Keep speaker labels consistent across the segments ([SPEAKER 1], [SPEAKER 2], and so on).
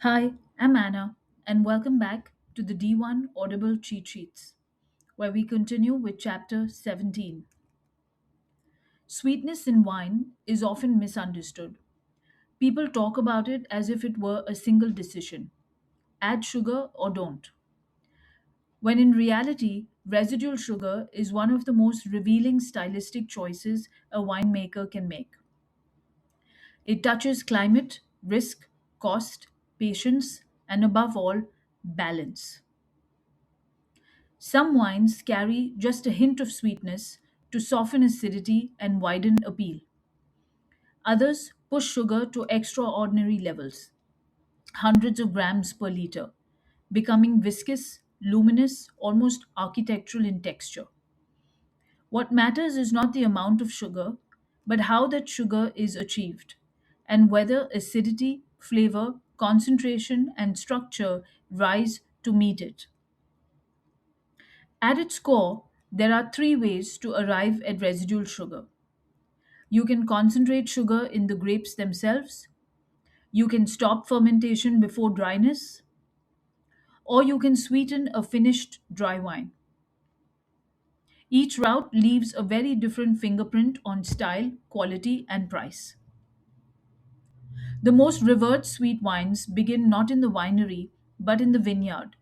[SPEAKER 1] Hi, I'm Anna, and welcome back to the D1 Audible Cheat Sheets, where we continue with Chapter 17. Sweetness in wine is often misunderstood. People talk about it as if it were a single decision: add sugar or don't. When in reality, residual sugar is one of the most revealing stylistic choices a winemaker can make. It touches climate, risk, cost, patience, and above all, balance. Some wines carry just a hint of sweetness to soften acidity and widen appeal. Others push sugar to extraordinary levels, hundreds of grams per liter, becoming viscous, luminous, almost architectural in texture. What matters is not the amount of sugar, but how that sugar is achieved, and whether acidity, flavor, concentration, and structure rise to meet it. At its core, there are three ways to arrive at residual sugar. You can concentrate sugar in the grapes themselves, you can stop fermentation before dryness, or you can sweeten a finished dry wine. Each route leaves a very different fingerprint on style, quality, and price. The most revered sweet wines begin not in the winery, but in the vineyard,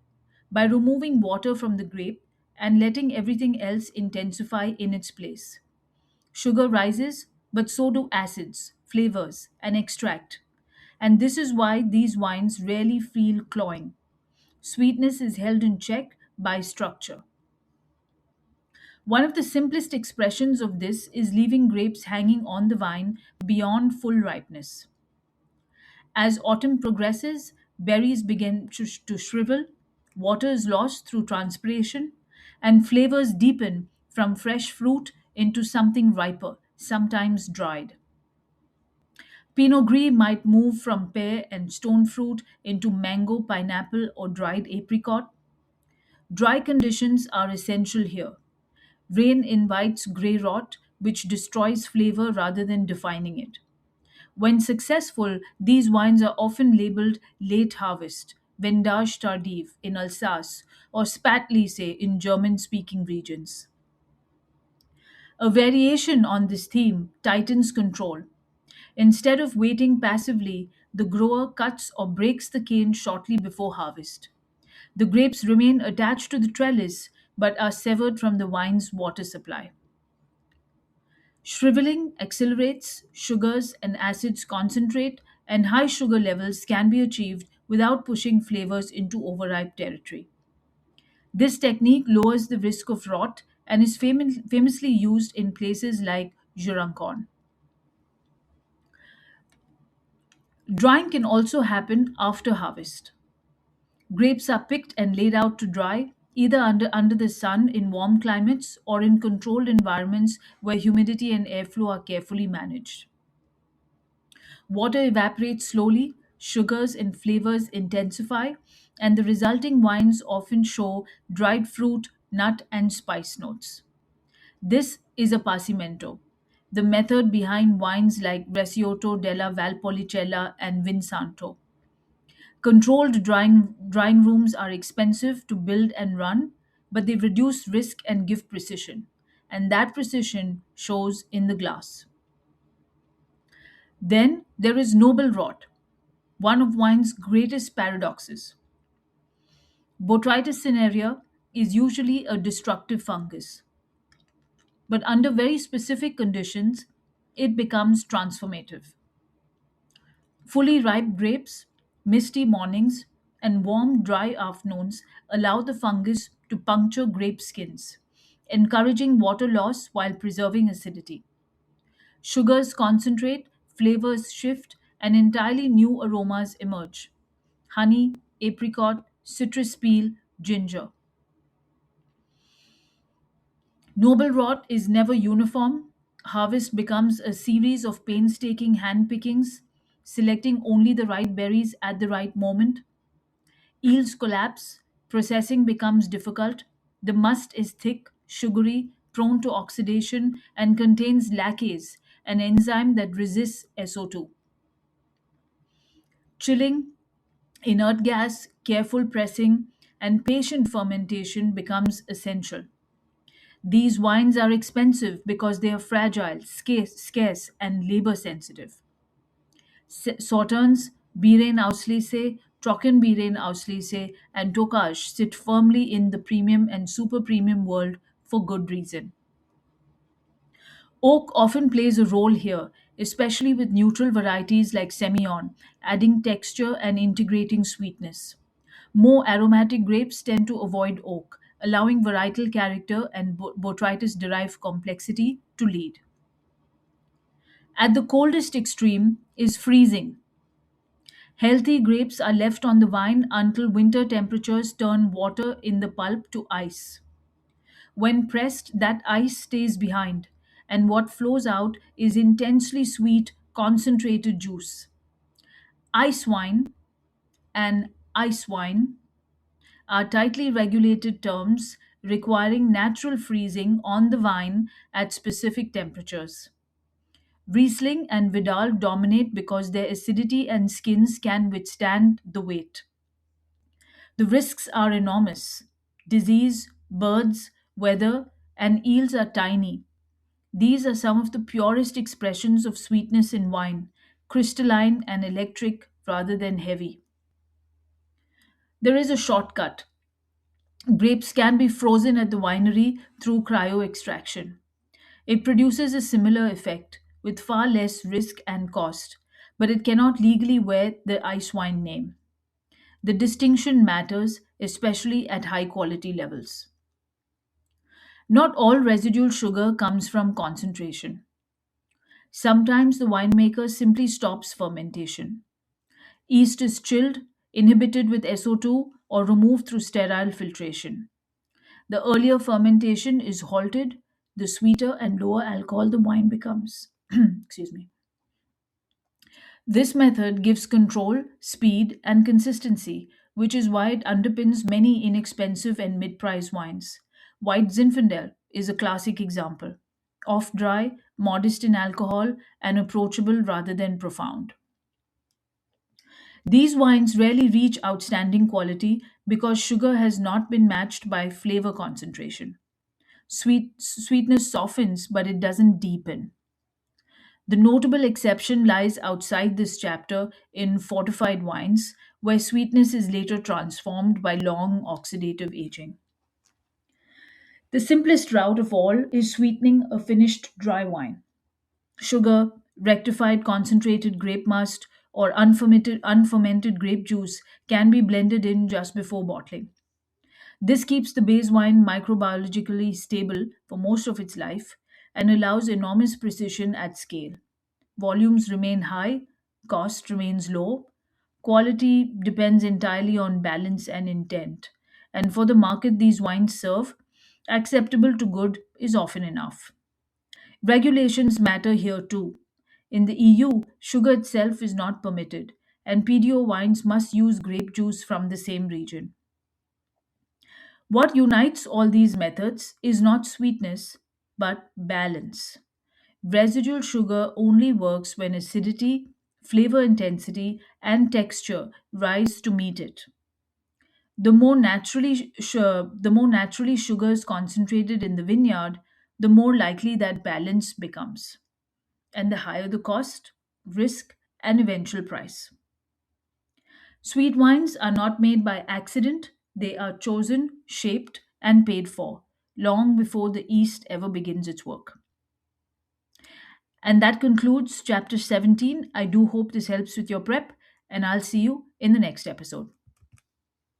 [SPEAKER 1] by removing water from the grape and letting everything else intensify in its place. Sugar rises, but so do acids, flavors, and extract. And this is why these wines rarely feel cloying. Sweetness is held in check by structure. One of the simplest expressions of this is leaving grapes hanging on the vine beyond full ripeness. As autumn progresses, berries begin to shrivel, water is lost through transpiration, and flavors deepen from fresh fruit into something riper, sometimes dried. Pinot Gris might move from pear and stone fruit into mango, pineapple, or dried apricot. Dry conditions are essential here. Rain invites grey rot, which destroys flavor rather than defining it. When successful, these wines are often labeled late harvest, Vendange tardive in Alsace, or Spätlese in German speaking regions. A variation on this theme tightens control. Instead of waiting passively, the grower cuts or breaks the cane shortly before harvest. The grapes remain attached to the trellis but are severed from the wine's water supply. Shriveling accelerates, sugars and acids concentrate, and high sugar levels can be achieved without pushing flavors into overripe territory. This technique lowers the risk of rot and is famously used in places like Jurançon. Drying can also happen after harvest. Grapes are picked and laid out to dry, either under the sun in warm climates or in controlled environments where humidity and airflow are carefully managed. Water evaporates slowly, sugars and flavors intensify, and the resulting wines often show dried fruit, nut, and spice notes. This is a passimento, the method behind wines like Recioto della Valpolicella and Vinsanto. Controlled drying rooms are expensive to build and run, but they reduce risk and give precision. And that precision shows in the glass. Then there is noble rot, one of wine's greatest paradoxes. Botrytis cinerea is usually a destructive fungus, but under very specific conditions, it becomes transformative. Fully ripe grapes, misty mornings, and warm, dry afternoons allow the fungus to puncture grape skins, encouraging water loss while preserving acidity. Sugars concentrate, flavors shift, and entirely new aromas emerge: honey, apricot, citrus peel, ginger. Noble rot is never uniform. Harvest becomes a series of painstaking hand pickings, selecting only the right berries at the right moment. Yields collapse, processing becomes difficult. The must is thick, sugary, prone to oxidation, and contains lacase, an enzyme that resists SO2. Chilling Inert gas, careful pressing, and patient fermentation becomes essential. These wines are expensive because they are fragile, scarce and labor sensitive. Sauternes, Biren Auslese, Trocken Biren Auslese, and Tokaj sit firmly in the premium and super premium world for good reason. Oak often plays a role here, especially with neutral varieties like Semillon, adding texture and integrating sweetness. More aromatic grapes tend to avoid oak, allowing varietal character and botrytis derived complexity to lead. At the coldest extreme is freezing. Healthy grapes are left on the vine until winter temperatures turn water in the pulp to ice. When pressed, that ice stays behind, and what flows out is intensely sweet, concentrated juice. Ice wine and ice wine are tightly regulated terms requiring natural freezing on the vine at specific temperatures. Riesling and Vidal dominate because their acidity and skins can withstand the weight. The risks are enormous. Disease, birds, weather, and eels are tiny. These are some of the purest expressions of sweetness in wine, crystalline and electric rather than heavy. There is a shortcut. Grapes can be frozen at the winery through cryo extraction. It produces a similar effect with far less risk and cost, but it cannot legally wear the ice wine name. The distinction matters, especially at high quality levels. Not all residual sugar comes from concentration. Sometimes the winemaker simply stops fermentation. Yeast is chilled, inhibited with SO2, or removed through sterile filtration. The earlier fermentation is halted, the sweeter and lower alcohol the wine becomes. Excuse me. This method gives control, speed, and consistency, which is why it underpins many inexpensive and mid price wines. White Zinfandel is a classic example. Off dry, modest in alcohol, and approachable rather than profound. These wines rarely reach outstanding quality because sugar has not been matched by flavor concentration. Sweetness softens, but it doesn't deepen. The notable exception lies outside this chapter in fortified wines, where sweetness is later transformed by long oxidative aging. The simplest route of all is sweetening a finished dry wine. Sugar, rectified concentrated grape must, or unfermented grape juice can be blended in just before bottling. This keeps the base wine microbiologically stable for most of its life and allows enormous precision at scale. Volumes remain high, cost remains low, quality depends entirely on balance and intent. And for the market these wines serve, acceptable to good is often enough. Regulations matter here too. In the EU, sugar itself is not permitted, and PDO wines must use grape juice from the same region. What unites all these methods is not sweetness, but balance. Residual sugar only works when acidity, flavor intensity, and texture rise to meet it. The more naturally sugar is concentrated in the vineyard, the more likely that balance becomes, and the higher the cost, risk, and eventual price. Sweet wines are not made by accident; they are chosen, shaped, and paid for long before the yeast ever begins its work. And that concludes chapter 17. I do hope this helps with your prep, and I'll see you in the next episode.